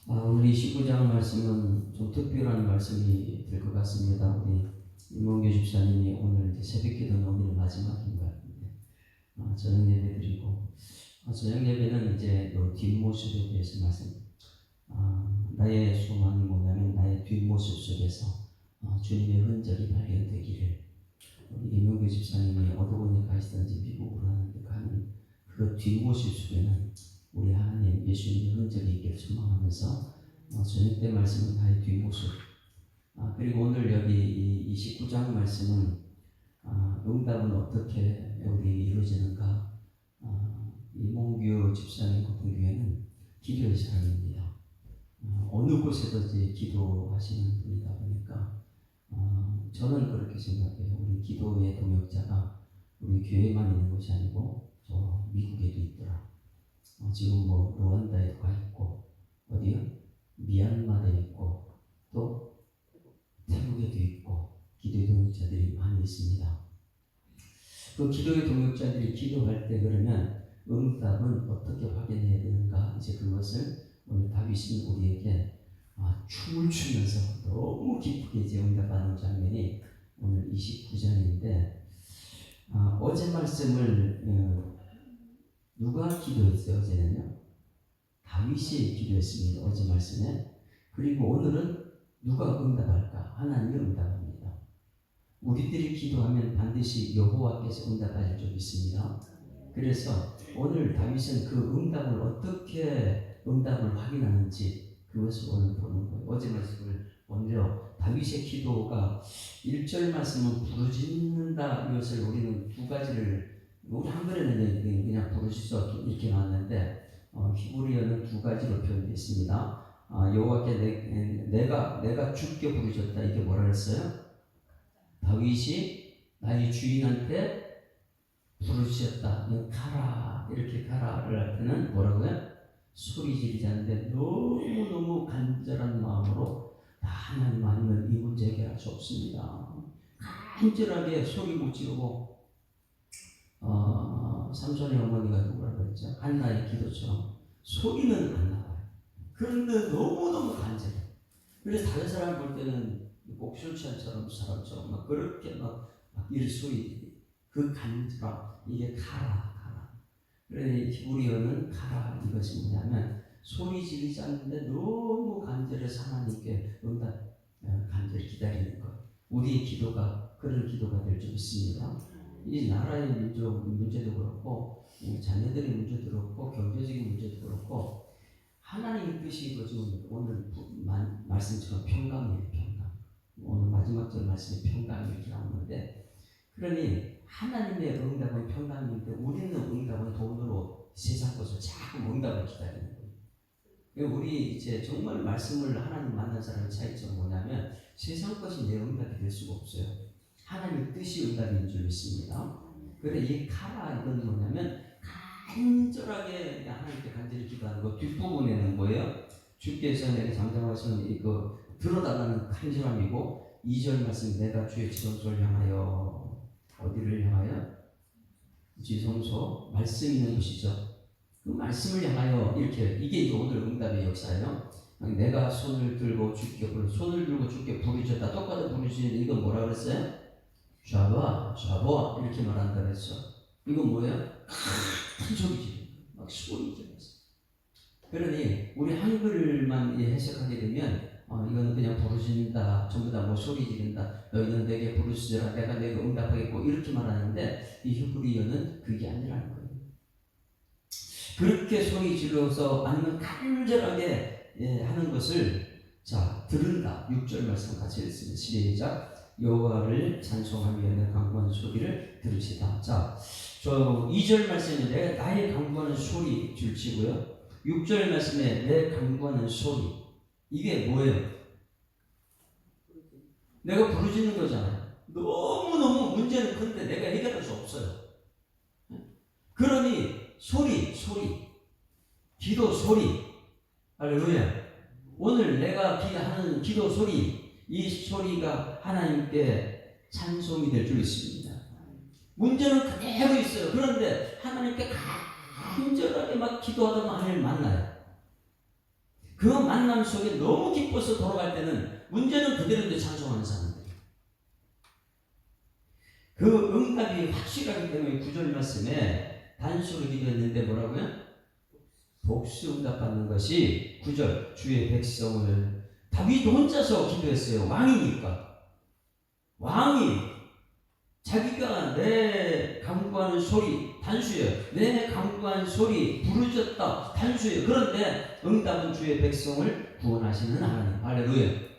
우리 19장 말씀은 좀 특별한 말씀이 될 것 같습니다. 우리 임원규 집사님이 오늘 이제 새벽기도는 오늘 마지막인 것 같은데, 저녁 예배 드리고, 저녁 예배는 이제 뒷모습에 대해서 말씀, 나의 소망이 뭐냐면 나의 뒷모습 속에서 주님의 흔적이 발견되기를, 우리 임원규 집사님이 어디에 가시든지 미국으로 가는 그 뒷모습 속에는 우리 하나님 예수님의 흔적이 있기를 소망하면서 저녁 때 말씀은 나의 뒷모습, 그리고 오늘 여기 이 29장 말씀은 응답은 어떻게 우리 이루어지는가. 이몽규 집사님 같은 교회는 기도의 사람입니다. 어느 곳에든지 기도하시는 분이다 보니까 저는 그렇게 생각해요. 우리 기도의 동역자가 우리 교회만 있는 것이 아니고 저 미국에도 있더라. 지금 루안다에도 가 있고, 어디요? 미얀마에 있고, 또 태국에도 있고, 기도의 동역자들이 많이 있습니다. 그 기도의 동역자들이 기도할 때 그러면 응답은 어떻게 확인해야 되는가? 이제 그것을 오늘 다윗은 우리에게 춤을 추면서 너무 기쁘게 이제 응답하는 장면이 오늘 29장인데, 어제 말씀을 누가 기도했어요? 어제는요? 다윗이 기도했습니다. 어제 말씀에. 그리고 오늘은 누가 응답할까? 하나님이 응답합니다. 우리들이 기도하면 반드시 여호와께서 응답하실 줄 믿습니다. 그래서 오늘 다윗은 그 응답을 어떻게 응답을 확인하는지 그것을 오늘 보는 거예요. 어제 말씀을 먼저 다윗의 기도가 1절 말씀은 부르짖는다, 이것을 우리는 두 가지를, 우리 한글에는 그냥 부르짖어 이렇게 나왔는데 히브리어는 두 가지로 표현되어 있습니다. 여호와께 내가 주께 부르짖었다, 이게 뭐라 그랬어요? 다윗이 나의 주인한테 부르짖었다. 가라, 이렇게 가라를 할 때는 뭐라고요? 소리 지르지 않는데 너무너무 간절한 마음으로 하나님 아니면 이 문제 해결할 수 없습니다. 간절하게 소리 못 지르고, 삼손의 어머니가 누구라고 그랬죠? 한나의 기도처럼 소리는 안 나와요. 그런데 너무너무 간절해. 그래서 다른 사람 볼 때는 옥술찬처럼 사람처럼 막 그렇게 막 이런 소리, 그 간절함, 이게 가라. 그래, 히브리어는 가라, 이것이 뭐냐면 소리 지르지 않는데 너무 간절해서 하나님께 응답, 간절히 기다리는 것. 우리의 기도가 그런 기도가 될 줄 믿습니다. 이 나라의 문제도 그렇고, 자녀들의 문제도 그렇고, 경제적인 문제도 그렇고, 하나님의 뜻이 이루어지면 오늘 말씀처럼 평강이에요. 평강. 오늘 마지막 절 말씀에 평강이 이렇게 나오는데, 그러니 하나님의 응답은 평강인데 우리는 응답은 돈으로 세상 것을 자꾸 응답을 기다리는 거예요. 우리 이제 정말 말씀을 하나님 만난 사람의 차이점은 뭐냐면 세상 것이 내 응답이 될 수가 없어요. 하나님의 뜻이 응답인 줄 믿습니다. 그래, 이 카라, 이건 뭐냐면 간절하게 하나님께 간절히 기도하는 거. 뒷부분에는 뭐예요? 주께서 내게 잠잠하시면 이거 들어달라는 간절함이고, 2절 말씀, 내가 주의 지성소를 향하여, 어디를 향하여? 지성소, 말씀 있는 곳이죠. 그 말씀을 향하여 이렇게, 이게 오늘 응답의 역사예요. 내가 손을 들고 주께 부르짖었다. 똑같은 부르짖는, 이건 뭐라 그랬어요? 샤바 이렇게 말한다 그랬어. 이건 뭐예요? 큰 소리 지르는, 막 소리 지르면서. 그러니 우리 한글만 해석하게 되면 이거는 그냥 부르짖는다, 전부 다 소리 지른다, 너희는 내게 부르짖으라, 내가 내게 응답하겠고, 이렇게 말하는데 이 히브리어는 그게 아니라는 거예요. 그렇게 소리 질러서 아니면 간절하게 하는 것을 들은다. 6절 말씀 같이 읽습니다. 시작. 여호와를 찬송하며 내 강구하는 소리를 들으시다. 저 2절 말씀인데 나의 강구하는 소리 줄치고요. 6절 말씀에 내 강구하는 소리, 이게 뭐예요? 내가 부르짖는 거잖아요. 너무너무 문제는 큰데 내가 해결할 수 없어요. 그러니 소리, 기도 소리, 할렐루야. 오늘 내가 하는 기도 소리, 이 소리가 하나님께 찬송이 될 줄 믿습니다. 문제는 그대로 있어요. 그런데 하나님께 간절하게 막 기도하다 하나님을 만나요. 그 만남 속에 너무 기뻐서 돌아갈 때는 문제는 그대로인데 찬송하는 사람들. 그 응답이 확실하기 때문에 9절 말씀에 단수로 기도했는데 뭐라고요? 복수 응답받는 것이 9절 주의 백성을 다윗 혼자서 기도했어요. 왕이니까. 왕이 자기가 내 강구하는 소리 단수예요. 내 강구하는 소리 부르짖었다 단수예요. 그런데 응답은 주의 백성을 구원하시는 하나님. 할렐루야.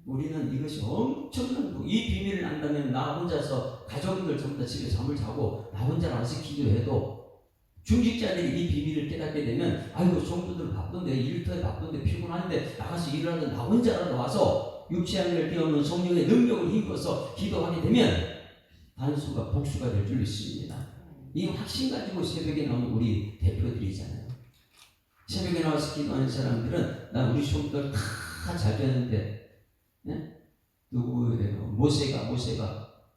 우리는 이것이 엄청난 이 비밀을 안다면 나 혼자서 가족들 전부 다 집에 잠을 자고 나 혼자 나와서 기도해도 중직자들이 이 비밀을 깨닫게 되면 아이고 성도들 바쁜데 일터에 바쁜데 피곤한데 나가서 일을 하던 나 혼자라도 와서 육체하늘을 뛰어오는 성령의 능력을 힘입어서 기도하게 되면 단수가 복수가 될 줄 믿습니다. 이 확신 가지고 새벽에 나오는 우리 대표들이잖아요. 새벽에 나와서 기도하는 사람들은 나 우리 성도들 다 잘 되는데 누구예요? 모세가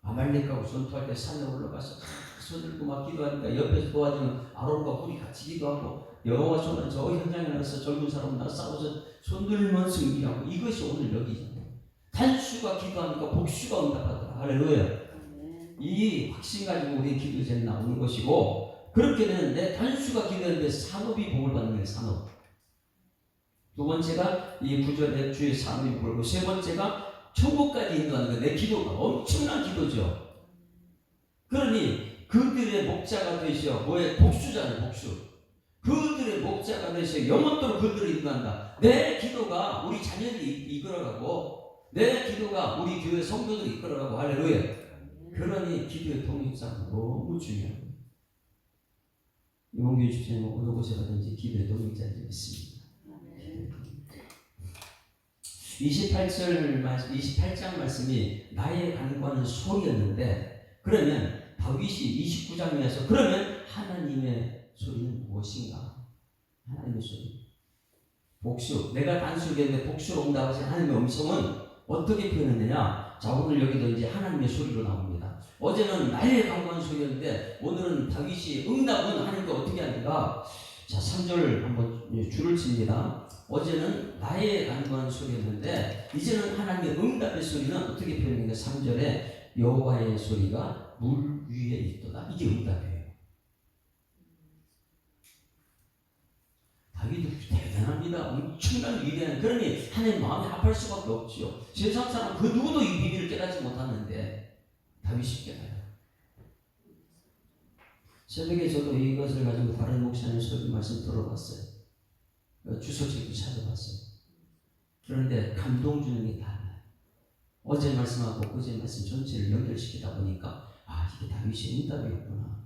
아말렉하고 전투할 때 산에 올라가서 손들고 막 기도하니까 옆에서 도와주는 아론과 훌이 같이 기도하고 여호와처럼 저 현장에 나가서 젊은 사람 나 싸워서 손들면 승리하고 이것이 오늘 여기잖아요. 단수가 기도하니까 복수가 응답하더라. 할렐루야. 이 확신 가지고 우리 기도 제일 나오는 것이고 그렇게 되는데 단수가 기도했는데 산업이 복을 받는 거예요. 산업. 두 번째가 이 9절에 주의 산업이 복을 받고 세 번째가 천국까지 인도하는 거예요. 내 기도가 엄청난 기도죠. 그러니 그들의 목자가 되셔 뭐에 복수잖아요. 복수. 그들의 목자가 되셔 영원토록 그들을 인도한다. 내 기도가 우리 자녀들이 이끌어가고 내 기도가 우리 교회 성도들이 이끌어가고 할렐루야. 그러니 기도의 동역자가 너무 중요해요. 이몽규 집사님 어느 곳에 가든지 기도의 동역자들이 있습니다. 28장 말씀이 나의 간구하는 소리였는데 그러면 다윗이 29장에서 그러면 하나님의 소리는 무엇인가? 하나님의 소리. 복수. 내가 단수했는데 복수로 응답하신 하나님의 음성은 어떻게 표현했느냐? 자, 오늘 여기도 이제 하나님의 소리로 나옵니다. 어제는 나의 간구하는 소리였는데 오늘은 다윗이 응답은 하나님과 어떻게 하는가? 자, 3절 한번 줄을 칩니다. 어제는 나의 간구하는 소리였는데 이제는 하나님의 응답의 소리는 어떻게 표현했는가? 3절에 여호와의 소리가 물 위에 있도다. 이게 응답이에요. 다윗도 대단합니다. 엄청난 위대한. 그러니 하나님 마음이 아플 수밖에 없지요. 세상 사람 그 누구도 이 비밀을 깨닫지 못하는데 다윗이 깨달아요. 새벽에 저도 이것을 가지고 다른 목사님 설교 말씀 들어봤어요. 주소책도 찾아봤어요. 그런데 감동 주는 게 달라요. 어제 말씀하고 어제 말씀 전체를 연결시키다 보니까 이게 다윗의 응답이었구나.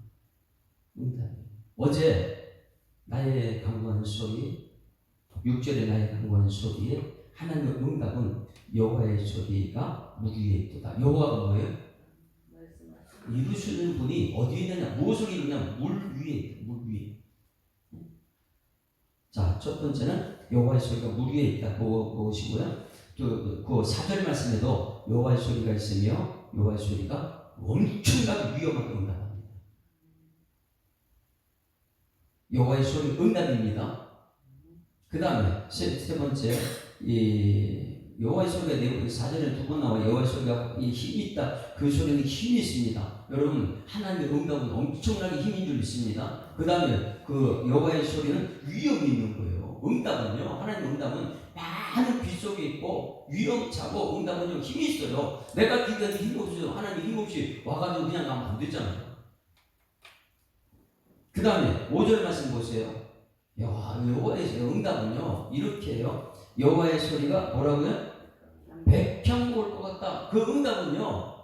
응답이. 어제 나의 간구하는 소리, 6절에 나의 간구하는 소리에 하나님의 응답은 여호와의 소리가 물 위에 있도다. 여호와가 뭐예요? 이루시는 분이 어디 있느냐? 무엇을 이루냐? 물 위에, 물 위에. 자, 첫 번째는 여호와의 소리가 물 위에 있다. 보시고요. 또 그 4절 말씀에도 여호와의 소리가 있으며 여호와의 소리가 엄청나게 위험하게 응답합니다. 여호와의 소리 응답입니다. 그 다음에 세 번째 여호와의 소리가 4절에 두 번 나와요. 여호와의 소리가 힘이 있다. 그 소리는 힘이 있습니다. 여러분 하나님의 응답은 엄청나게 힘인 줄 믿습니다. 그 다음에 그 여호와의 소리는 위험이 있는 거예요. 응답은요. 하나님의 응답은 많은 빛 속에 있고 위험차고 응답은 힘이 있어요. 내가 기도해도 힘이 없어요. 하나님 힘 없이 와가지고 그냥 가면 안 되잖아요. 그 다음에 5절 말씀 보세요. 여호와의 응답은요 이렇게 해요. 여호와의 소리가 뭐라고요? 백향목을 것 같다. 그 응답은요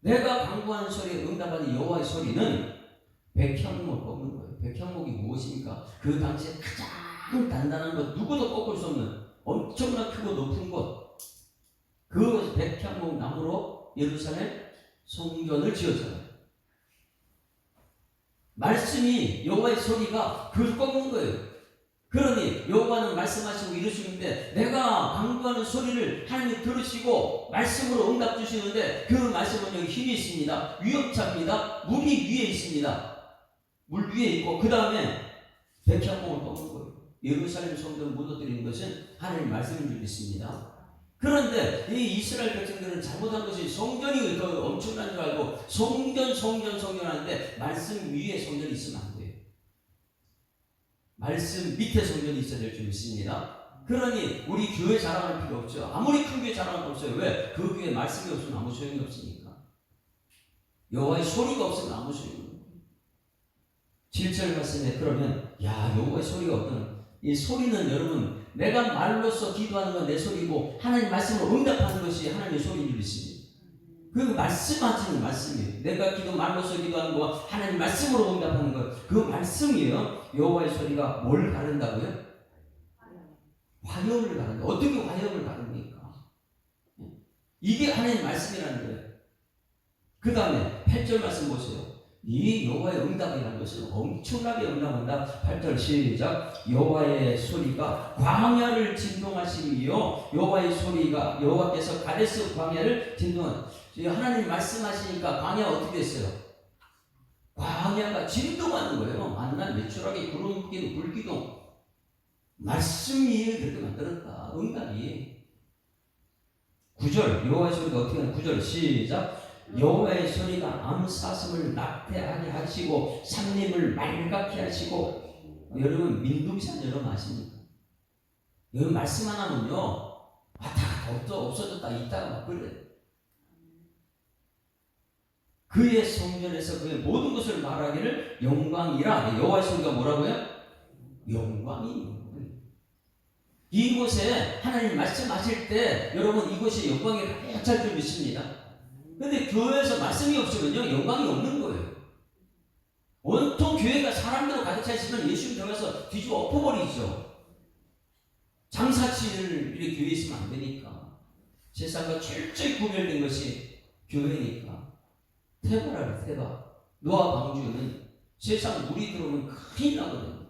내가 간구하는 소리에 응답하는 여호와의 소리는 백향목을 꺾는 거예요. 백향목이 무엇입니까? 그 당시에 가장 단단한 것, 누구도 꺾을 수 없는 엄청나 크고 높은 것, 그 백향목 나무로 예루살렘 성전을 지었잖아요. 말씀이 여호와의 소리가 그걸 꺾는 거예요. 그러니 여호와는 말씀하시고 이루시는데 내가 간구하는 소리를 하나님이 들으시고 말씀으로 응답 주시는데 그 말씀은 여기 힘이 있습니다. 위험차입니다. 물이 위에 있습니다. 물 위에 있고 그 다음에 백향목을 꺾는 거예요. 예루살렘 성전을 묻어들이는 것은 하나님 말씀인 줄 믿습니다. 그런데 이 이스라엘 백성들은 잘못한 것이 성전이 더 엄청난 줄 알고 성전 하는데 말씀 위에 성전이 있으면 안 돼요. 말씀 밑에 성전이 있어야 될 줄 믿습니다. 그러니 우리 교회 자랑할 필요 없죠. 아무리 큰 교회 자랑할 필요 없어요. 왜? 그 교회에 말씀이 없으면 아무 소용이 없으니까. 여호와의 소리가 없으면 아무 소용이 없어요. 7절 말씀에 그러면 여호와의 소리가 어떤 이 소리는 여러분 내가 말로써 기도하는 건 내 소리고 하나님 말씀으로 응답하는 것이 하나님의 소리인 줄 믿습니다. 그 말씀하시는 말씀이에요. 내가 말로써 기도하는 거 하나님 말씀으로 응답하는 것 그 말씀이에요. 여호와의 소리가 뭘 가른다고요? 화염을 가른다. 어떻게 화염을 가릅니까? 이게 하나님 말씀이라는 거예요. 그 다음에 8절 말씀 보세요. 이 여호와의 응답이라는 것은 엄청나게 응답한다. 8절 시작. 여호와의 소리가 광야를 진동하시며 여호와의 소리가 여호와께서 가데스 광야를 진동한 하나님 말씀하시니까 광야 어떻게 됐어요? 광야가 진동하는 거예요. 만난 매출하게 구름기둥 불기둥 말씀이 그렇게 만들었다. 응답이 9절 여호와의 소리가 어떻게 하는 9절 시작. 여호와의 소리가 암사슴을 낙태하게 하시고 산림을 맑게 하시고 여러분 민둥산 여러분 아십니까? 여러분 말씀 하나면요 다 없어졌다 있다가 막 그래. 그의 성전에서 그의 모든 것을 말하기를 영광이라. 여호와의 소리가 뭐라고요? 영광이. 이곳에 하나님 말씀하실 때 여러분 이곳이 영광이 가득할 줄 믿습니다. 근데 교회에서 말씀이 없으면요 영광이 없는 거예요. 온통 교회가 사람들로 가득 차 있으면 예수님 들어가서 뒤집어 엎어버리죠. 장사치를 이렇게 교회에 있으면 안 되니까. 세상과 철저히 구별된 것이 교회니까. 태바라를 태바. 노아 방주는 세상 물이 들어오면 큰일 나거든요.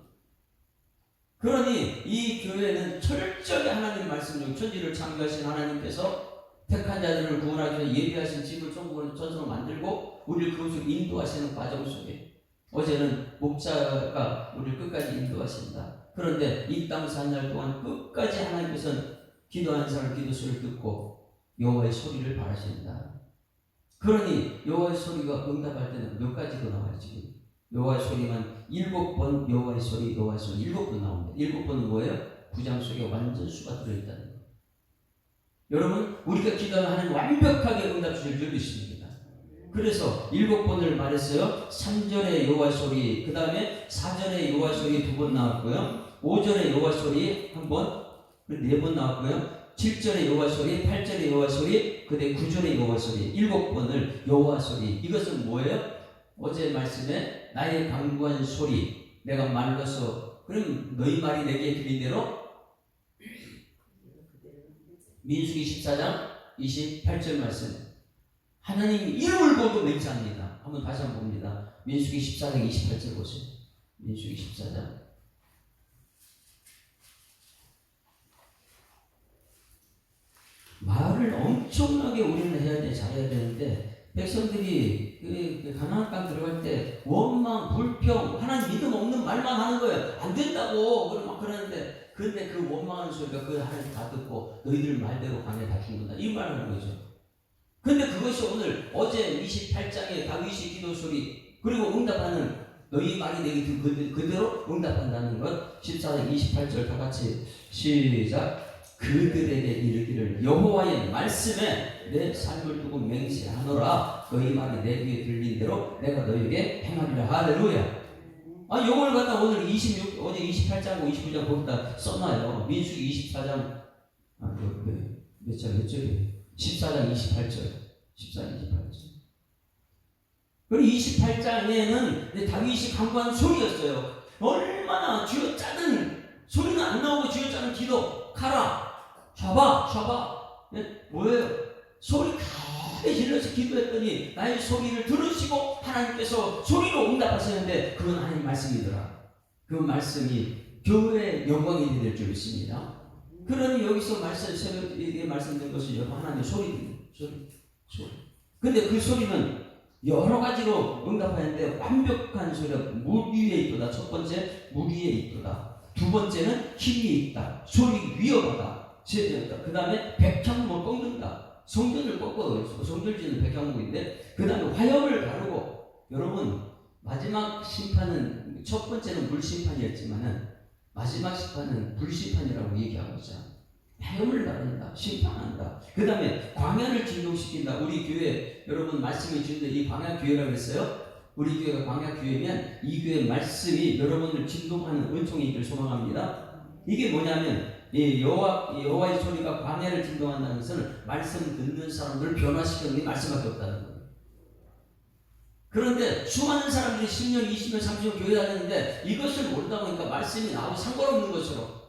그러니 이 교회는 철저히 하나님 말씀으로 천지를 창조하신 하나님께서 택한 자들을 구원하기 위해 예비하신 집을 천국으로 전성을 만들고 우리를 그곳으로 인도하시는 과정 속에 어제는 목자가 우리를 끝까지 인도하신다. 그런데 이 땅에서 한 날 동안 끝까지 하나님께서는 기도하는 사람 기도 소리를 듣고 여호와의 소리를 바라신다. 그러니 여호와의 소리가 응답할 때는 몇 가지가 나와요. 지금 여호와의 소리만 7번 여호와의 소리 7번 나옵니다. 7번은 뭐예요? 구장 속에 완전 수가 들어있다는 거예요. 여러분 우리가 기도하는 하나님 완벽하게 응답 주실 줄 믿습니다. 그래서 7번을 말했어요. 3절에 여호와의 소리, 그 다음에 4절에 여호와의 소리 2번 나왔고요. 5절에 여호와의 소리 1번, 4번 나왔고요. 7절에 여호와의 소리, 8절에 여호와의 소리, 그 다음에 9절에 여호와의 소리 7번을 여호와의 소리. 이것은 뭐예요? 어제 말씀에 나의 강구한 소리 내가 말로서 그럼 너희 말이 내게 들린 대로 민수기 14장 28절 말씀 하나님 이름을 보고 맹세합니다. 한번 다시 한번 봅니다. 민수기 14장 28절 보세요. 민수기 14장 말을 엄청나게 우리는 해야 돼. 잘해야 되는데 백성들이 가나안 땅 들어갈 때 원망, 불평, 하나님 믿음 없는 말만 하는 거예요. 안 된다고 막 그러는데 근데 그 원망하는 소리가 그 하나님 다 듣고 너희들 말대로 강에 다 죽는다 이 말을 하는 거죠. 근데 그것이 오늘 어제 28장의 다윗의 기도 소리 그리고 응답하는 너희 말이 내게 그대로 응답한다는 것 14장 28절 다 같이 시작. 그들에게 이르기를 여호와의 말씀에 내 삶을 두고 맹세하노라. 너희 말이 내 귀에 들린 대로 내가 너희에게 행하리라. 할렐루야. 요걸 갖다 오늘 어제 28장하고 29장 거기다 써놔요. 민수기 24장 몇 절이에요? 14장 28절 14장 28절. 그리고 28장에는 다윗이 강구한 소리였어요. 얼마나 쥐어짜는 소리는 안 나오고 쥐어짜는 기도 가라 샤바 뭐예요? 소리 크게 질러서 기도했더니 나의 소리를 들으시고 하나님께서 소리로 응답하시는데 그건 하나님 말씀이더라. 그 말씀이 교회의 영광이 될 줄 믿습니다. 그러니 여기서 새벽에 말씀드린 것은 여러분 하나님의 소리. 근데 그 소리는 여러 가지로 응답하는데 완벽한 소리가 물 위에 있도다. 첫 번째 물 위에 있도다. 두 번째는 힘이 있다. 소리 위험하다. 그 다음에 백향목을 꺾는다. 성전을 꺾고 성전지는 백향목인데 그 다음에 화염을 가르고 여러분 마지막 심판은 첫 번째는 물심판이었지만은 마지막 심판은 불심판이라고 얘기하고 있잖아. 화염을 가른다. 심판한다. 그 다음에 광야를 진동시킨다. 우리 교회 여러분 말씀해 주는데 이 광야 교회라고 했어요. 우리 교회가 광야 교회면 이 교회 말씀이 여러분을 진동하는 은총이 있기를 소망합니다. 이게 뭐냐면 이 여호와의 소리가 광야를 진동한다는 것은 말씀 듣는 사람들을 변화시키는 게 말씀밖에 없다는 거예요. 그런데 수많은 사람들이 10년, 20년, 30년 교회 다녔는데 이것을 모르다 보니까 말씀이 나하고 상관없는 것으로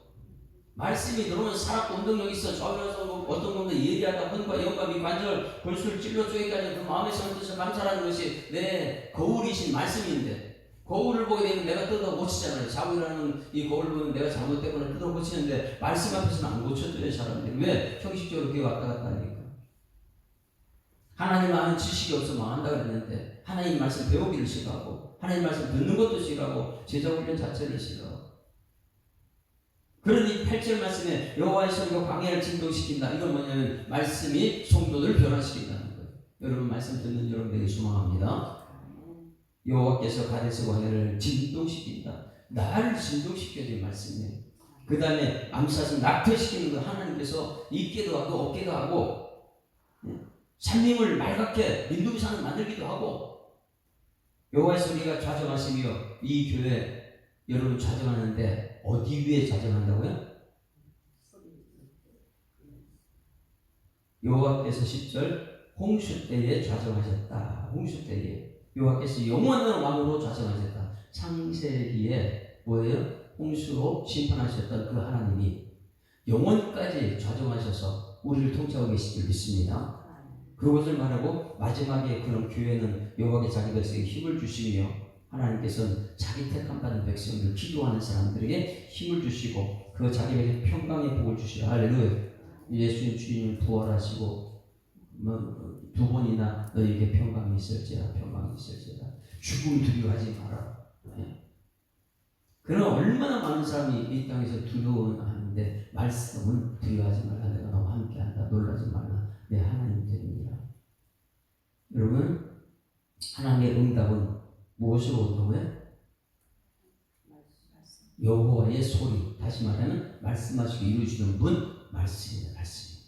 말씀이 들어오면 살았고 운동력 있어 좌우에서 어떤 건데 예리하다 혼과 영감이 관절 골수를 찔러 쪼개까지 그 마음의 성뜻을 감찰하는 것이 내 거울이신 말씀인데 거울을 보게 되면 내가 뜯어 고치잖아요. 자고라는 이 거울을 보면 내가 잘못 때문에 뜯어 고치는데 말씀 앞에서는 안 고쳐줘요. 사람들이 왜? 형식적으로 교회 왔다 갔다 하니까 하나님 아는 지식이 없어 망한다 그랬는데 하나님 말씀 배우기를 싫어하고 하나님 말씀 듣는 것도 싫어하고 제자 훈련 자체를 싫어하고 그러니 8절 말씀에 여호와의 소리가 광야를 진동시킨다. 이건 뭐냐면 말씀이 성도를 변화시킨다는 거예요. 여러분 말씀 듣는 여러분에게 소망합니다. 여호와께서 가데스 광야를 진동시킨다. 나를 진동시켜야 될 말씀이에요. 그 다음에 암사슴 낙태시키는 거 하나님께서 있게도 하고 없게도 하고 산림을 맑게 민둥산을 만들기도 하고 여호와의 소리가 좌정하시며 이 교회 여러분 좌정하는데 어디 위에 좌정한다고요? 여호와께서 10절 홍수 때에 좌정하셨다. 홍수 때에 여호와께서 영원한 왕으로 좌정하셨다. 창세기에 뭐예요? 홍수로 심판하셨던 그 하나님이 영원까지 좌정하셔서 우리를 통치하고 계시길 믿습니다. 그것을 말하고 마지막에 그런 교회는 여호와께 자기 백성에게 힘을 주시며 하나님께서는 자기 택함 받은 백성들 기도하는 사람들에게 힘을 주시고 그 자기에게 평강의 복을 주시라. 할렐루야. 예수님 주님을 부활하시고 두 번이나 너에게 평강이 있을지라 평강이 있을지라 죽음 두려워하지 마라. 그러나 얼마나 많은 사람이 이 땅에서 두려워하는데 말씀은 두려워하지 말라. 내가 너와 함께한다. 놀라지 말라. 내 하나님 됩니다. 여러분 하나님의 응답은 무엇으로 온다고요? 여호와의 소리. 다시 말하면 말씀하시고 이루시는 분 말씀입니다. 말씀.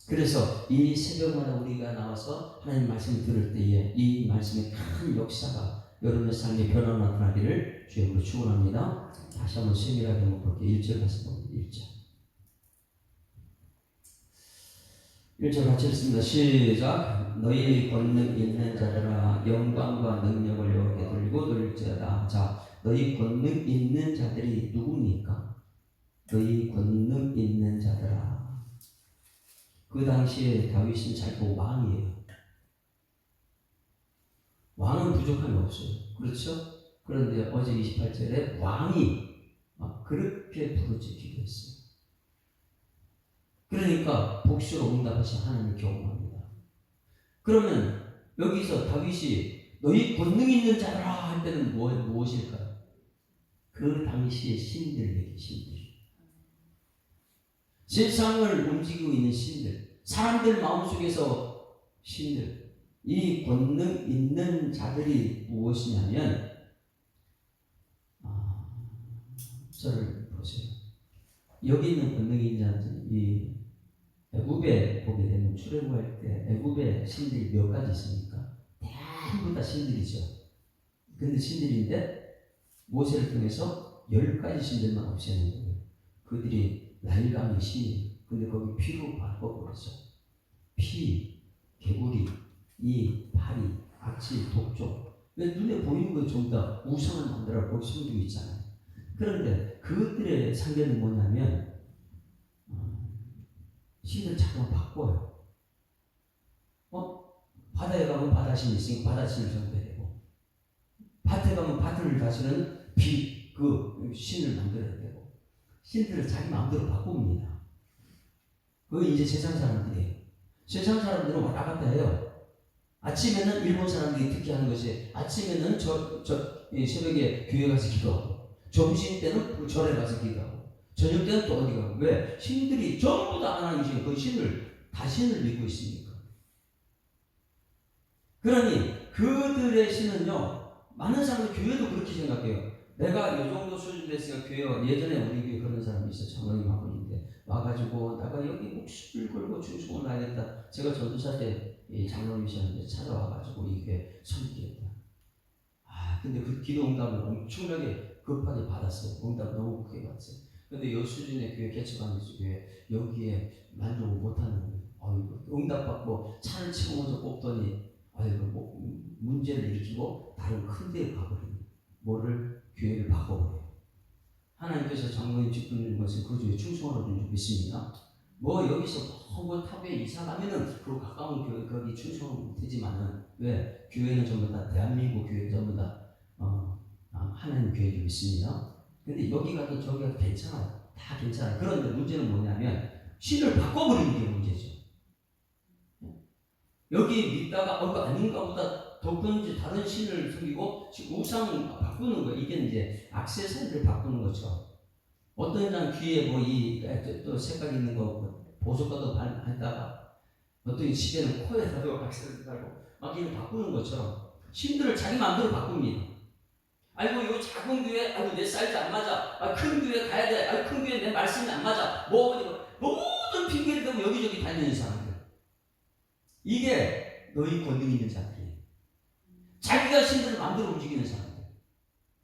그래서 이 새벽마다 우리가 나와서 하나님 말씀을 들을 때에 이 말씀의 큰 역사가 여러분의 삶에 변화가 나타나기를 주님으로 축원합니다. 다시 한번 세밀하게 한번 볼게요. 1절 말씀 봅니다. 1절 같이 읽습니다. 시작. 너희 권능 있는 자들아 영광과 능력을 여호와께 돌리고 돌릴지어다. 자, 너희 권능 있는 자들이 누굽니까? 너희 권능 있는 자들아. 그 당시에 다윗은 자기가 왕이에요. 왕은 부족함이 없어요. 그렇죠? 그런데 어제 28절에 왕이 막 그렇게 부르짖기도 했어요. 그러니까 복수로 응답하신 하나님을 경험합니다. 그러면 여기서 다윗이 너희 권능 있는 자라 할 때는 무엇일까요? 그 당시의 신들 얘기, 신들. 세상을 움직이고 있는 신들, 사람들 마음속에서 신들. 이 권능 있는 자들이 무엇이냐면 저를 보세요. 여기 있는 권능 있는 자들, 이 애굽에 보게 되면 출애굽할 때 애굽에 신들이 몇 가지 있습니까? 전부 다 신들이죠. 근데 신들인데 모세를 통해서 10가지 신들만 없애는 거예요. 그들이 나일강의 신이에요. 근데 거기 피로 바꿔버렸어. 피, 개구리, 이, 파리, 악취, 독종. 왜 눈에 보이는 거 전부 다 우상을 만들어 거기 숨기고 있잖아요. 그런데 그것들의 상대는 뭐냐면 신을 자꾸만 바꿔요. 바다에 가면 바다신이 있으니까 바다신을 전도해야 되고, 밭에 가면 밭을 다스리는 그 신을 만들어야 되고, 신들을 자기 마음대로 바꿉니다. 그게 이제 세상 사람들이에요. 세상 사람들은 왔다 갔다 해요. 아침에는 일본 사람들이 특히 하는 것이 아침에는 새벽에 교회 가서 기도하고, 점심 때는 그 절에 가서 기도하고 저녁 때는 또 어디 가고. 왜? 신들이 전부 다 하나님이신 그 신을 다 신을 믿고 있으니까. 그러니 그들의 신은요, 많은 사람들 교회도 그렇게 생각해요. 내가 이 정도 수준 됐으니까 교회, 예전에 우리 교회 그런 사람이 있어요. 장로님 한 분인데 와가지고 내가 여기 목숨을 걸고 충성을 하겠다. 제가 전도사 때 이 장로님이셨는데 찾아와가지고 이 교회 섬기겠다. 근데 그 기도 응답을 엄청나게 급하게 받았어요. 응답 너무 크게 받았어요. 근데 이 수준의 교회 개척하는 교회 여기에 만족을 못하는 거예요. 응답받고 차를 치고 먼저 뽑더니 문제를 일으키고 다른 큰 데에 가버리는, 뭐를 교회를 바꿔버려요. 하나님께서 장로님 직분인 것은 그 주에 충성하라고 줄 믿습니다. 여기서 뭐 탑에 이사 가면은 그 가까운 교회 거기 충성 되지만은, 왜? 교회는 전부 다 대한민국 교회 전부 다 하나님 교회를 믿습니다. 근데 여기 가도 저기 가도 괜찮아요. 다 괜찮아요. 그런데 문제는 뭐냐면 신을 바꿔버리는 게 문제죠. 여기 믿다가 그거 아닌가 보다 더 큰지 다른 신을 섬기고 지금 우상 바꾸는 거예요. 이게 이제 액세서리를 바꾸는 거죠. 어떤 장 귀에 또 색깔 있는 거 보석과도 발다가 어떤 시대는 코에다도 액세서리 달고 막 이렇게 바꾸는 것처럼 신들을 자기 마음대로 바꿉니다. 요 작은 교회, 내 사이즈 안 맞아. 큰 교회 가야 돼. 큰 교회 내 말씀이 안 맞아. 모든 핑계를 대고 여기저기 다니는 사람들. 이게 너희 권능 있는 자들이에요. 자기가 신들을 마음대로 움직이는 사람들.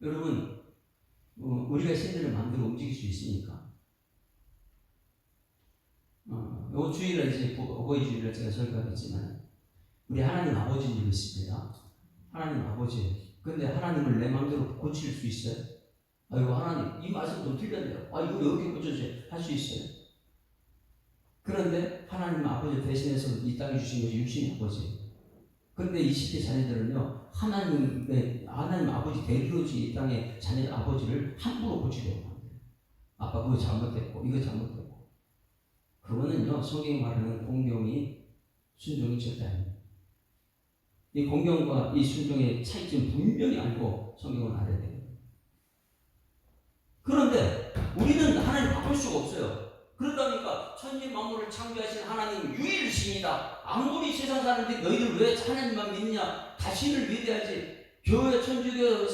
여러분, 우리가 신들을 마음대로 움직일 수 있으니까. 요 주일날 이제 어버이 주일날 제가 설교하겠지만, 우리 하나님 아버지인 줄 믿습니다. 하나님 아버지예요. 근데 하나님을 내 마음대로 고칠 수 있어요? 하나님, 이 말씀 좀 틀렸네요. 이거 여기 고쳐주세요. 할 수 있어요? 그런데 하나님 아버지 대신해서 이 땅에 주신 것이 육신의 아버지예요. 그런데 이 시대 자녀들은요, 하나님 아버지 대리로 이 땅의 자녀 아버지를 함부로 고치려고 합니다. 아빠 그거 잘못됐고, 이거 잘못됐고. 그거는요, 성경이 말하는 공경이 순종이 절대 아닙니다. 이 공경과 이 순종의 차이점 분명히 알고 성경을 알아야 돼요. 그런데 우리는 하나님 바꿀 수가 없어요. 그러다 보니까 천지 만물을 창조하신 하나님 유일신이다. 아무리 세상 사람들이 너희들 왜 하나님만 믿느냐? 다신을 믿어야지. 교회 천주교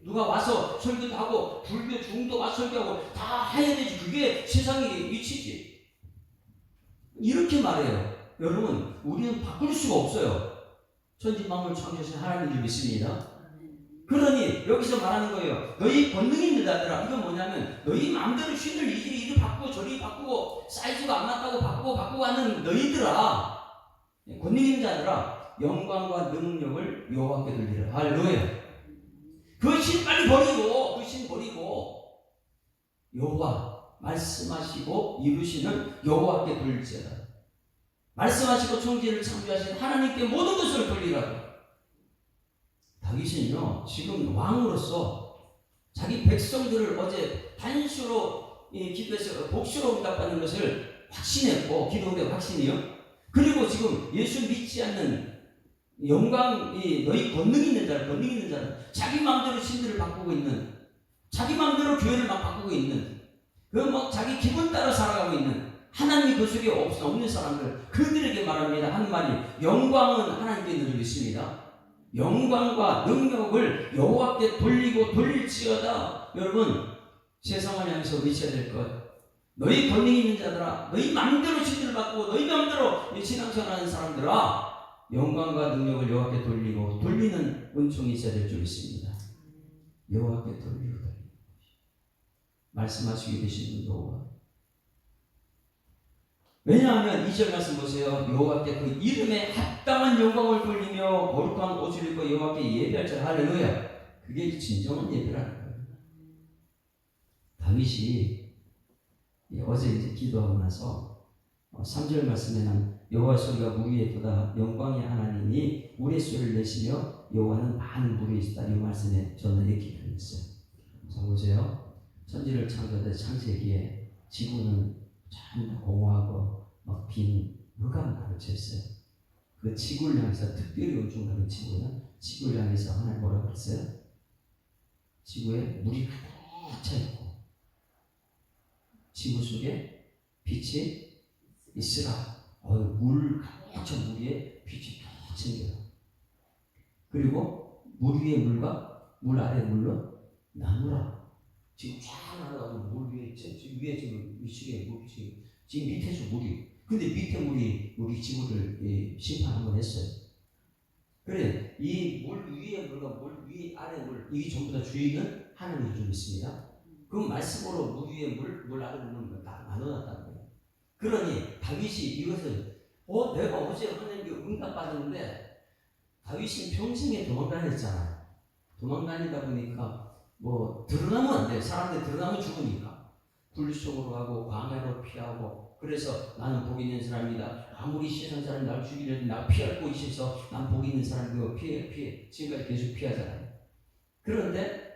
누가 와서 설교도 하고 불교 중도 와서 설교하고 다 해야 되지. 그게 세상의 위치지. 이렇게 말해요. 여러분, 우리는 바꿀 수가 없어요. 천지 만물을 창조하신 하나님을 믿습니다. 그러니 여기서 말하는 거예요. 너희 권능 있는 자들아. 이건 뭐냐면 너희 마음대로 신을 이리 바꾸고 저리 바꾸고 사이즈가 안 맞다고 바꾸고 하는 너희들아, 권능 있는 자들아, 영광과 능력을 여호와께 돌리라. 할렐루야. 그 신 빨리 버리고, 그 신 버리고 여호와 말씀하시고 이루시는 여호와께 돌릴지어다. 말씀하시고 천지를 창조하신 하나님께 모든 것을 돌리라고. 다윗은요, 지금 왕으로서 자기 백성들을 어제 단수로 기도해서 복수로 응답받는 것을 확신했고, 기도의 확신이요. 그리고 지금 예수 믿지 않는 너희 권능 있는 자는 자기 마음대로 신들을 바꾸고 있는, 자기 마음대로 교회를 막 바꾸고 있는, 자기 기분 따라 살아가고 있는, 하나님이 그 속에 없는 사람들, 그들에게 말합니다. 한 말이, 영광은 하나님께 있는 줄 믿습니다. 영광과 능력을 여호와께 돌리고 돌릴지어다. 여러분, 세상을 향해서 외쳐야 될 것. 너희 권능 있는 자들아, 너희 마음대로 신들을 바꾸고 너희 마음대로 신앙생활하는 사람들아, 영광과 능력을 여호와께 돌리고 돌리는 은총이 있어야 될 줄 믿습니다. 여호와께 돌리고 말씀하시게 되시는 여호와. 왜냐하면 2절 말씀 보세요. 여호와께 그 이름에 합당한 영광을 돌리며 거룩한 옷을 입고 여호와께 예배할 자. 할렐루야. 그게 진정한 예배라는 거예요. 다윗이 어제 이제 기도하고 나서 3절 말씀에는 여호와 소리가 물 위에 도다 영광의 하나님이 우레 소리를 내시며 여호와는 많은 물에 있다. 이 말씀에 저는 이렇게 표현했어요. 자 보세요. 천지를 창조할 때 창세기에 지구는 참 공허하고 빈 흑암을 가르쳤어요. 그 지구를 향해서, 특별히 우주를 가는 지구는 지구를 향해서 하나님 뭐라고 했어요? 지구에 물이 가득 차 있고 지구 속에 빛이 있으라. 물 가득 찬 물 위에 빛이 탁 생겨요. 그리고 물 위의 물과 물 아래의 물로 나누라. 지금 쫙 나눠가지고 물 위에 지금 위에 지금 위쪽에 물이 지금 밑에서 물이. 근데 밑에 물이 우리 지구를 심판 한번 했어요. 그래 이 물 위의 물과 물 위 아래 물 이게 전부 다 주인은 하나님이 좀 있습니다. 그 말씀으로 물 위의 물 아래 물을 다 나눠놨다는 거예요. 그러니 다윗이 이것을 내가 어제 하나님께 응답받았는데 다윗은 평생에 도망다녔잖아요. 도망다니다 보니까 드러나면 안 돼요. 사람들 드러나면 죽으니까. 불속으로 하고 광야로 피하고 그래서 나는 복 있는 사람이다. 아무리 세상 사람이 나를 죽이려도 나 피할 곳이 있어서 난 복 있는 사람이고 피해 지금까지 계속 피하잖아요. 그런데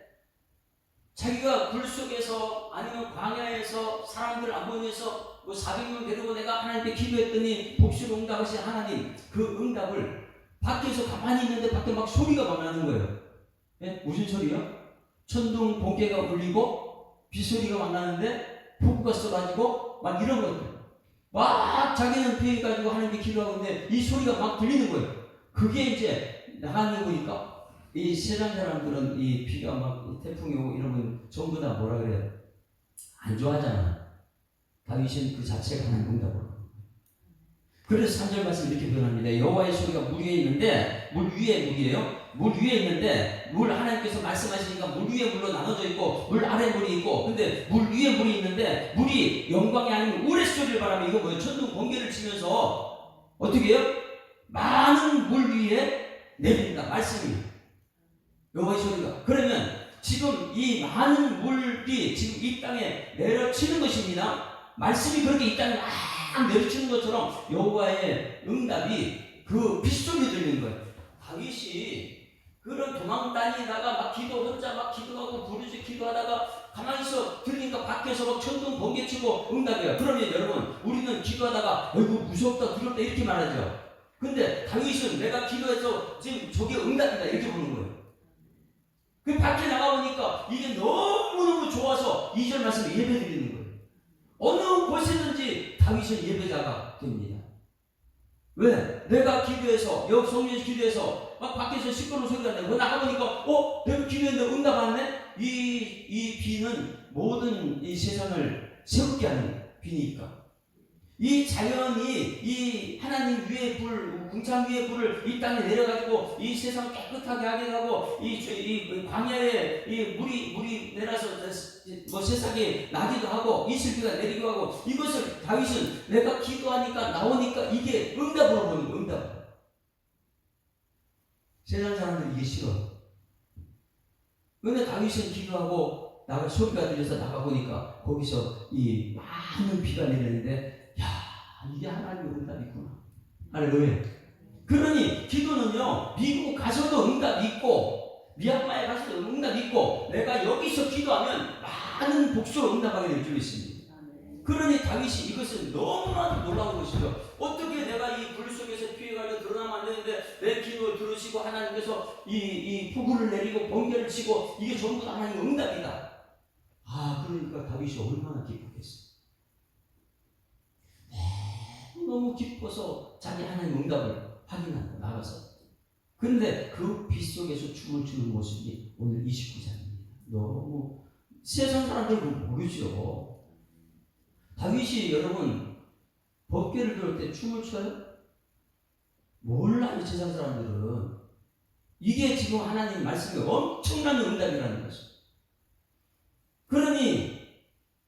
자기가 불속에서 아니면 광야에서 사람들 안 보면서 400명 데리고 내가 하나님께 기도했더니 복수로 응답하신 하나님 그 응답을 밖에서 가만히 있는데 밖에 막 소리가 막 나는 거예요. 네? 무슨 소리요? 천둥 번개가 울리고 빗소리가 막 나는데 폭우가 쏟아지고 막 이런 것들 막 자기는 피해가지고 하나님께 기도하고 있는데 이 소리가 막 들리는 거예요. 그게 이제 나가는 거니까 이 세상 사람들은 이 비가 막 태풍이 오고 이러면 전부 다 뭐라 그래요? 안 좋아하잖아. 다윗은 그 자체가 하나님 응답으로. 그래서 3절 말씀 이렇게 표현합니다. 여호와의 소리가 물 위에 있는데 물 위에 물이에요. 물 위에 있는데 물 하나님께서 말씀하시니까 물 위에 물로 나눠져 있고 물 아래 물이 있고 근데 물 위에 물이 있는데 물이 영광이 아니면 우레소리를 바라면 이거 뭐예요? 천둥 번개를 치면서 어떻게 해요? 많은 물 위에 내립니다. 말씀이 여호와의 소리가. 그러면 지금 이 많은 물이 지금 이 땅에 내려치는 것입니다. 말씀이 그렇게 이 땅에 막 내려치는 것처럼 여호와의 응답이 그 빗소리 들리는 거예요. 다윗이 그런 도망 다니다가 막 혼자 막 기도하고 부르짖 기도하다가 가만히 있어 들으니까 밖에서 막 천둥 번개 치고 응답이야. 그러면 여러분 우리는 기도하다가 어이구 무섭다 두렵다 이렇게 말하죠. 근데 다윗은 내가 기도해서 지금 저게 응답이다 이렇게 보는 거예요. 그 밖에 나가보니까 이게 너무너무 좋아서 2절 말씀에 예배 드리는 거예요. 어느 곳에든지 다윗은 예배자가 됩니다. 왜? 내가 기도해서 여기 성전에서 기도해서 막 밖에서 시끄러운 소리가 나고 나가보니까 내가 기도했는데 응답 왔네? 이 비는 모든 이 세상을 새롭게 하는 비니까 이 자연이 이 하나님 위의 불, 궁창 위의 불을 이 땅에 내려가지고 이 세상을 깨끗하게 하게 하고 이 광야에 이 물이 내려서 세상에 나기도 하고 이슬비가 내리기도 하고 이것을 다윗은 내가 기도하니까 나오니까 이게 응답으로 보는 거예요. 응답. 세상 사람들은 이게 싫어. 그런데 다윗은 기도하고 소리가 들려서 나가보니까 거기서 이 많은 비가 내리는데 이게 하나님의 응답이구나. 할렐루야. 그러니 기도는요 미국 가서도 응답이 있고 미얀마에 가서도 응답이 있고 내가 여기서 기도하면 많은 복수로 응답하게 될 줄 믿습니다. 그러니 다윗이 이것은 너무나도 놀라운 것이죠. 어떻게 내가 이 불 속에서 피해가려 드러나면 안 되는데 내 기도를 들으시고 하나님께서 이 폭우를 내리고 번개를 치고 이게 전부 다 하나님의 응답이다. 그러니까 다윗이 얼마나 기뻤겠어요. 너무 기뻐서 자기 하나님 응답을 확인하고 나가서 그런데 그 빛 속에서 춤을 추는 모습이 오늘 29장입니다. 너무 세상 사람들은 모르죠. 다윗이 여러분 법궤를 들을 때 춤을 춰요? 몰라요. 세상 사람들은. 이게 지금 하나님 말씀이 엄청난 응답이라는 것이죠. 그러니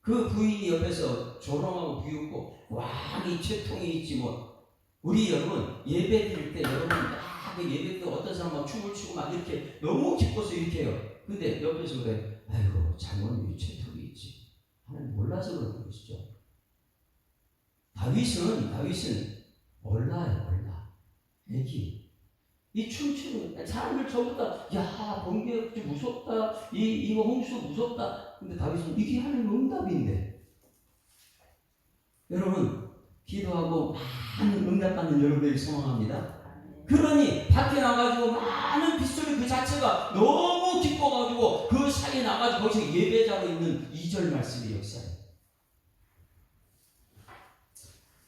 그 부인이 옆에서 조롱하고 비웃고 왕이 채통이 있지 뭐. 우리 여러분 예배 드릴 때 여러분 막 예배 때 어떤 사람 막 춤을 추고 막 이렇게 너무 기뻐서 이렇게 해요. 근데 옆에서 그래 아이고 장모님이 채통이 있지. 하나님 몰라서 그런 것이죠. 다윗은 몰라요. 몰라. 애기 이 춤추는 사람들 전부 다 번개 무섭다 이거 홍수 무섭다. 근데 다윗은 이게 하나님 응답인데 여러분 기도하고 많은 응답받는 여러분들이 소망합니다. 그러니 밖에 나가지고 많은 빗소리 그 자체가 너무 기뻐가지고 그 산에 나가서 거기서 예배자로 있는 2절 말씀의 역사예요.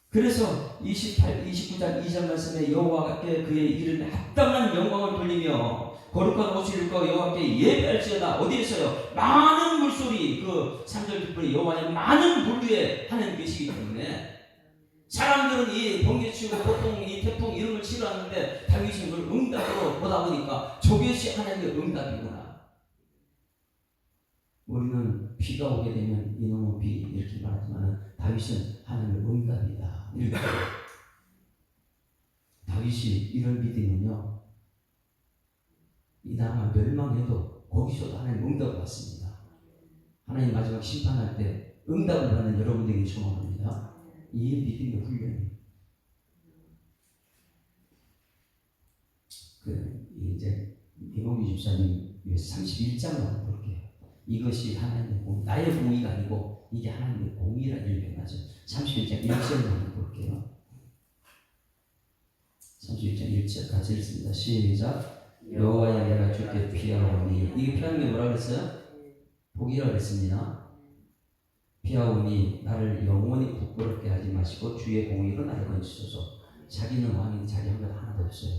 그래서 29장 2절 말씀에 여호와께 그의 이름에 합당한 영광을 돌리며 거룩한 옷을 입고 여호와께 예배할지어다. 어디에서요? 많은 물소리, 그 3절 뒷부분에 여호와의 많은 물 위에 하나님 계시기 때문에 사람들은 이 번개치고 보통 이 태풍 이런 걸 싫어하는데 다윗이 그걸 응답으로 보다 보니까 저것이 하나님의 응답이구나. 우리는 비가 오게 되면 이놈의 비 이렇게 말하지만 다윗은 하나님의 응답이다. 이렇게. 다윗이 이런 믿음은요, 이 나라가 멸망해도 거기서도 하나님 응답을 받습니다. 하나님 마지막 심판할 때 응답을 받는 여러분들에게 소망합니다. 이 믿음의 훈련이. 이제 이몽규 집사님 위해서 31장을 한번 볼게요. 이것이 하나님의 공, 나의 공의가 아니고 이게 하나님의 공의라는 얘기를 하죠. 31장 1절을 한번 볼게요. 31장 1절 같이 읽습니다. 시작. 여호와여 내가 주께 피하오니, 이게 피하는 게 뭐라 그랬어요? 복이라고 그랬습니다. 피하오니 나를 영원히 부끄럽게 하지 마시고 주의 공의로 나를 건지소서. 자기는 왕인데 자기 한 것 하나도 없어요.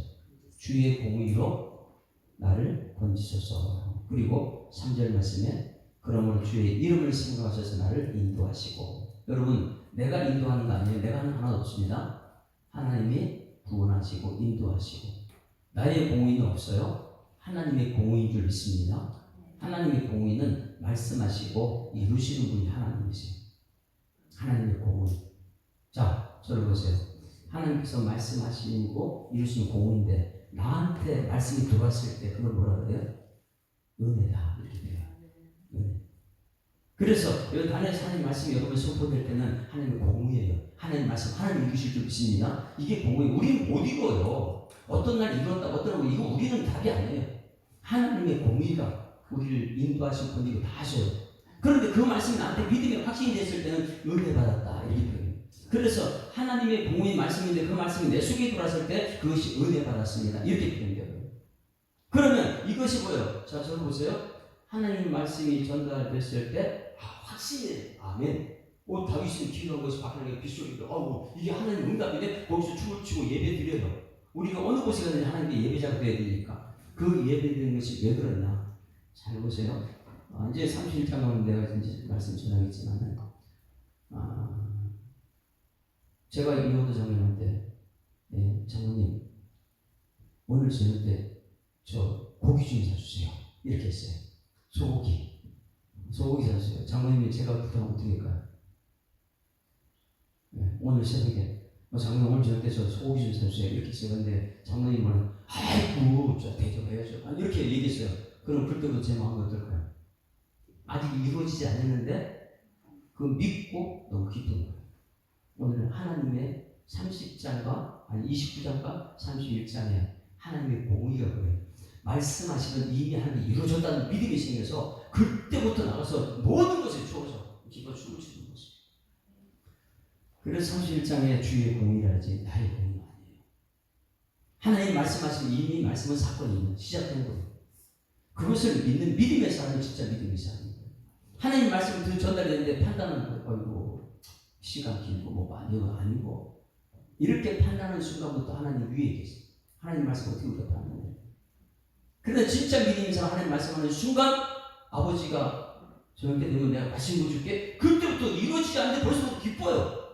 주의 공의로 나를 건지소서. 그리고 3절 말씀에 그러므로 주의 이름을 생각하셔서 나를 인도하시고. 여러분, 내가 인도하는 거 아니에요. 내가 하는 거 하나도 없습니다. 하나님이 구원하시고 인도하시고. 나의 공의는 없어요. 하나님의 공의인 줄 믿습니다. 하나님의 공의는 말씀하시고 이루시는 분이 하나님이세요. 하나님의 공의. 자, 저를 보세요. 하나님께서 말씀하시고 이루시는 공의인데 나한테 말씀이 들어왔을 때 그걸 뭐라 그래요? 은혜다. 이렇게 돼요. 은혜. 그래서 여기 안에서 하나님 말씀이 여러분 선포될 때는 하나님의 공의예요. 하나님 말씀, 하나님 읽으실 줄 믿습니다. 이게 공의. 우리는 못 읽어요. 어떤 날 읽었다, 어떤 날 이거 우리는 답이 아니에요. 하나님의 공의가 우리를 인도하실 분이 이거 다 하셔요. 그런데 그 말씀이 나한테 믿음이 확신이 됐을 때는 은혜 받았다. 이렇게 표현해요. 그래서 하나님의 공의 말씀인데 그 말씀이 내 속에 들어왔을 때 그것이 은혜 받았습니다. 이렇게 표현돼요. 그러면 이것이 뭐예요? 자, 저를 보세요. 하나님 말씀이 전달됐을 때 확신이에요. 아멘. 다윗은 기도한 것이 바깥에 빗소리도 이게 하나님 응답인데 거기서 춤을 추고 예배 드려요. 우리가 어느 곳에 가든지 하나님께 예배자가 되어야 되니까 그 예배 드리는 것이 왜 그러냐? 잘 보세요. 이제 31장은 내가 이제 말씀 전하겠지만 제가 이호도 장로님한테 장로님 오늘 저녁 때 저 고기 좀 사주세요. 이렇게 했어요. 소고기 사주세요. 장로님이 제가 부탁하면 어떻게 할까요? 오늘 새벽에 장로님 오늘 저녁 때 저 소고기 좀 사주세요. 이렇게 했어요. 근데 장로님은 아이고 저 대접해야죠. 이렇게 얘기했어요. 그럼 그때부터 제 마음이 어떨까요? 아직 이루어지지 않았는데 그 믿고 너무 기쁜 거예요. 오늘은 하나님의 30장과 29장과 31장에 하나님의 공의가 그래요. 말씀하시면 이미 하나님이 이루어졌다는 믿음이 생겨서 그때부터 나가서 모든 것을 주어서 기뻐 춤을 추는 것이죠. 그래서 31장에 주의 공의라지 나의 공의가 아니에요. 하나님 말씀하시면 이미 말씀은 사건이 시작된 거예요. 그것을 믿는 믿음의 사람이 진짜 믿음의 사람이에요. 하나님 말씀을 전달했는데 판단은 어이구 시간 길고 뭐 많이 아니고 이렇게 판단하는 순간부터 하나님 위에 계세요. 하나님 말씀 어떻게 우리가 판단해요? 그런데 진짜 믿음의 사람 하나님 말씀하는 순간 아버지가 저녁때 되면 내가 맛있는 거 줄게. 그때부터 이루어지지 않는데 벌써부터 기뻐요.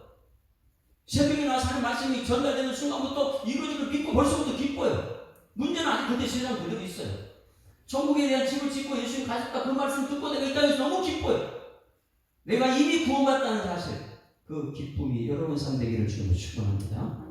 새벽에 나와서 하나님 말씀이 전달되는 순간부터 이루어지는 믿고 벌써부터 기뻐요. 문제는 아직 그때 세상 그대로 있어요. 천국에 대한 집을 짓고 예수님 가셨다. 그 말씀 듣고 내가 이 땅에서 너무 기뻐요. 내가 이미 구원받았다는 사실. 그 기쁨이 여러분 삶 되기를 주님으로 축원합니다.